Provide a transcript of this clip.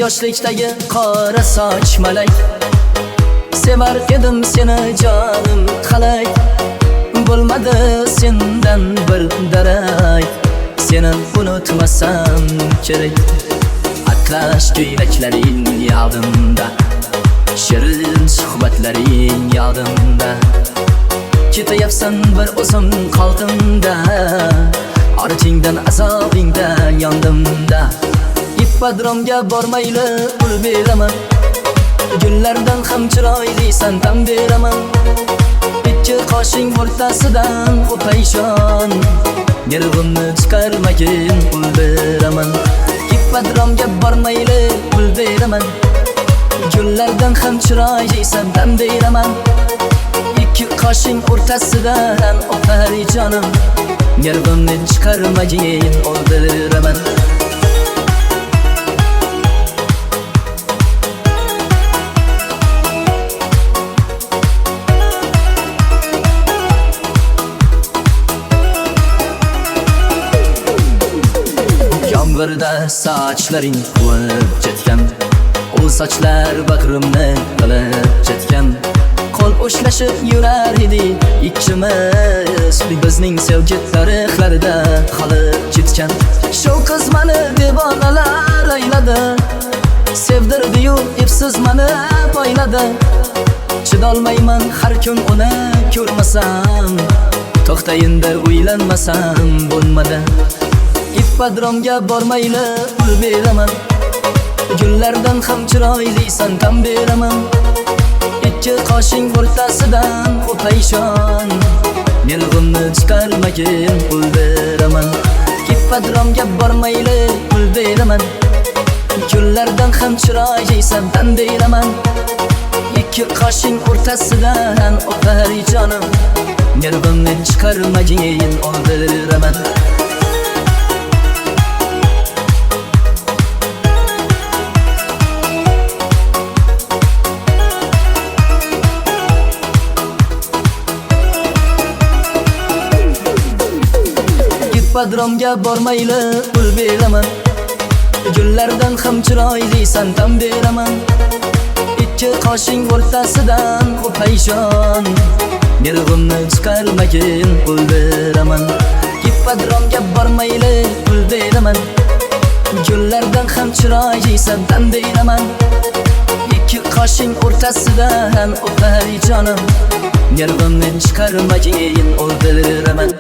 yoshlikdagi qora soch malak. Sevar edim seni jonim qalay, bo'lmadi sendan bir darak. Seni unutmasam kerak. Atlas ko'ylaklaring yodimda, shirin suhbatlaring yodimda. Ketayapsan bir o'zim qalbimda, ortingdan azobingda yondimda. İppodromga bormayli pul beraman, gullardan ham chiroylisan tan beraman. Ikki qoshing o'rtasidan o'payshon, nervimni chiqarmagin pul beraman. İppodromga bormayli pul beraman, gullardan ham chiroylisan tan beraman. Ikki qoshing o'rtasidan o'pay jonim, nervimni chiqarmagin pul beraman. Yomg'irda sochlaring quvib ketgan, u sochlar bag'rimni qilib ketgan. Qo'l ushlashib yurar edik ikkimiz, bizning sevgi tarixlarida qolib ketgan. Shu qiz meni devonalar ayladi, sevdirdi-yu epsiz meni poyladi. Chidolmayman har kun uni ko'rmasam, to'xtayinda uylanmasam bo'lmadi. İppodromga bormayli pul beraman, gullardan ham chiroylisan tan beraman. Ikki qoshing o'rtasidan o'payshon, nervimni chiqarmagin pul beraman. İppodromga bormayli pul beraman, gullardan ham chiroylisan tan beraman. Ikki qoshing o'rtasidan o'pay jonim, nervimni chiqarmagin pul beraman. İppodromga bormayli pul beraman, gullardan ham chiroylisan tan beraman. Ikki qoshing o'rtasidan o'payshon, nervimni chiqarmagin pul beraman. İppodromga bormayli pul beraman, gullardan ham chiroylisan tan beraman. Ikki qoshing o'rtasidan o'pay jonim, nervimni chiqarmagin pul beraman.